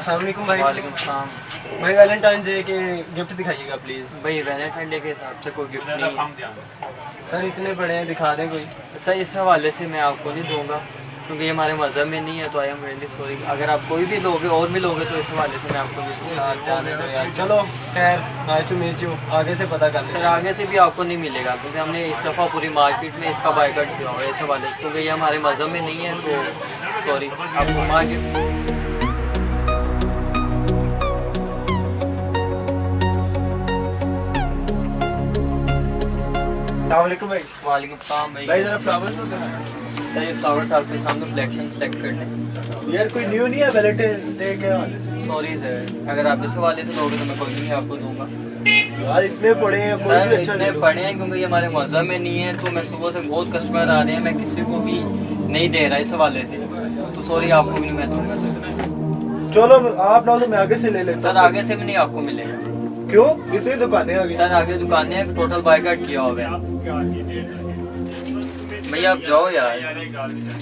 अस्सलाम वालेकुम भाई। वालेकुम सलाम। भाई वैलेंटाइन डे के गिफ्ट दिखाइएगा प्लीज़। भाई वैलेंटाइन डे के हिसाब से कोई गिफ्ट नहीं। सर इतने बड़े हैं, दिखा दें कोई। सर इस हवाले से मैं आपको नहीं दूंगा क्योंकि ये हमारे मज़हब में नहीं है, तो आई एम रियली सॉरी। अगर आप कोई भी लोगे और भी लोगे तो इस हवाले से मैं आपको नहीं दूंगा। यार जाने दो यार, चलो खैर नाइस टू मीट यू, आगे से पता कर सर लें। आगे से भी आपको नहीं मिलेगा क्योंकि हमने इस दफ़ा पूरी मार्केट में इसका बायकॉट किया हुआ है इस हवाले से, क्योंकि ये हमारे मज़हब में नहीं है, तो सॉरी आपको मार्केट। अस्सलाम भाई। वालेकुम सलाम भाई। भाई जरा फ्लावर्स तो दिखाएं। सर ये फ्लावर्स आपके सामने कलेक्शन सेलेक्ट कर लें। यार कोई न्यू नहीं है वैलेंटाइन डे के हवाले से? सॉरी सर, अगर आप इस हवाले से लोगे तो मैं कोई नहीं आपको दूंगा। यार इतने बड़े हैं, कोई सर भी अच्छा इतने ले लो। पढ़े हैं क्योंकि ये हमारे मज़हब में नहीं है, तो मैं सुबह से बहुत कस्टमर आ रहे हैं, मैं किसी को भी नहीं दे रहा इस हवाले से, तो सॉरी आपको भी नहीं मैं दूंगा सर। चलो आप ना तो मैं आगे से ले लेता सर आगे से भी नहीं आपको मिलेगा। क्यों? इतनी दुकानें आ गई। सर आगे दुकानें हैं, टोटल बायकॉट किया हुआ है। भैया आप जाओ यार,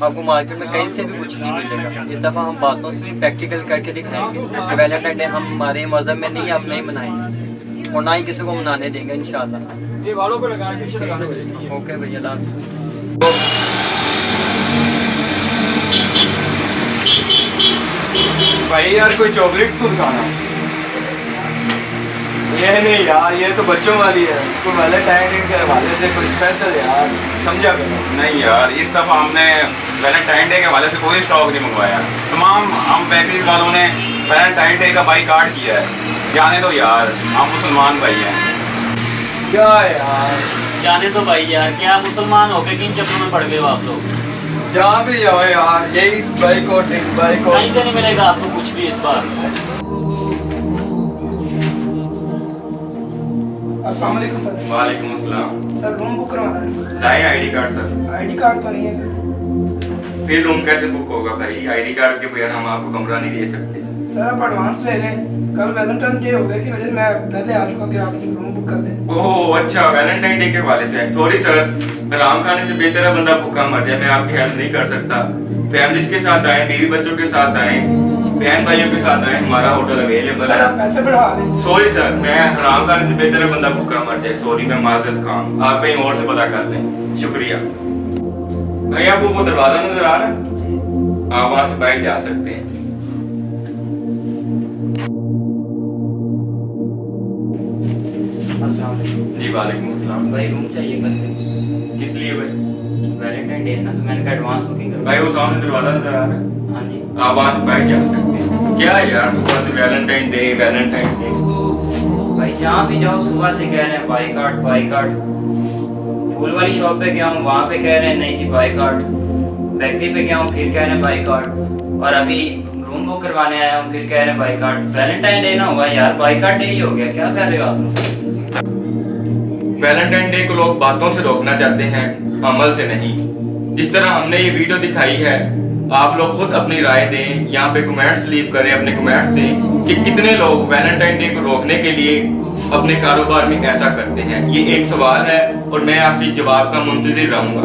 आपको मार्केट में कहीं से भी कुछ नहीं मिलेगा। इस दफ़ा हम बातों से नहीं प्रैक्टिकल करके दिखाएंगे। वैलेंटाइन डे हम हमारे मज़हब में नहीं, हम नहीं मनाएंगे और ना ही किसी को मनाने देंगे इंशाल्लाह। ये वालों पे लगा के पीछे लगाने वाले। ओके भैया लाभ। भाई यार कोई चॉकलेट तो दिखाना। ये नहीं यार, ये तो बच्चों वाली है, कोई वैलेंटाइन डे के हवाले से कोई स्पेशल यार, समझा करो। नहीं यार, इस दफ़ा हमने वैलेंटाइन डे के हवाले से कोई स्टॉक नहीं मंगवाया। तमाम हम बेकरीज वालों ने वैलेंटाइन डे का बाइकॉट किया है। जाने दो यार, हम मुसलमान भाई हैं। क्या यार? जाने तो भाई यार, क्या मुसलमान हो गए, किन चक्करों में पड़ गए हो आप लोग। जहाँ भी जाओ यार, यही बाइकॉट कहीं से नहीं मिलेगा आपको कुछ भी इस बार। अस्सलाम वालेकुम सर। वालेकुम अस्सलाम। सर रूम बुक करवाना है। लाए ID card sir. ID card तो नहीं है सर। फिर रूम कैसे बुक होगा भाई? आईडी कार्ड के बगैर हम आपको कमरा नहीं दे सकते। सर आप एडवांस ले लें, कल वैलेंटाइन डे हो गई, इसी वजह से मैं पहले आ चुका कि आप रूम बुक कर दें। ओह अच्छा, वैलेंटाइन डे के हवाले से। सॉरी सर, हराम खाने से बेहतर है बंदा भूखा मर जाए। मैं आपकी हेल्प नहीं कर सकता। फैमिलीज के साथ आए, बीवी बच्चों के साथ आए, बहन भाइयों के साथ आए, हमारा होटल अवेलेबल सर है। आप पैसे बढ़ा लें। सॉरी सर, मैं हराम खाने से बेहतर है बंदा भूखा मर जाए। सॉरी, मैं माजरत खान, आप कहीं और से पता कर लें। शुक्रिया। भाई आपको वो दरवाजा नजर आ रहा है, आप वहां से बैठ जा सकते हैं। अस्सलाम वालेकुम। जी वालेकुम अस्सलाम। भाई रूम चाहिए कल पे, किस लिए भाई? वैलेंटाइन डे है ना, तो मैंने कहा एडवांस बुकिंग करो। भाई वो सामने दरवाजा नजर आ रहा है, हाँ जी। आप वहां से बैठ जा सकते हैं। क्या यार, सुबह से वैलेंटाइन डे वैलेंटाइन डे। भाई जहाँ भी जाओ सुबह से कह रहे हैं बाइकॉट बाइकॉट। फूल वाली शॉप पे गया हूँ, वहाँ पे कह रहे हैं नहीं जी बाइकॉट। बेकरी पे गया हूँ, फिर कह रहे हैं बाइकॉट। और अभी रूम बुक करवाने आया हूँ, फिर कह रहे हैं बाइकॉट। वैलेंटाइन डे ना हुआ यार, बाइकॉट डे ही हो गया। क्या कर रहे हो आप लोग? वैलेंटाइन डे को लोग बातों से रोकना चाहते हैं, अमल से नहीं। जिस तरह हमने ये वीडियो दिखाई है, आप लोग खुद अपनी राय दें, यहाँ पे कमेंट्स लीव करें, अपने कमेंट्स दें कि कितने लोग वैलेंटाइन डे को रोकने के लिए अपने कारोबार में ऐसा करते हैं। ये एक सवाल है और मैं आपकी जवाब का मुंतजिर रहूंगा।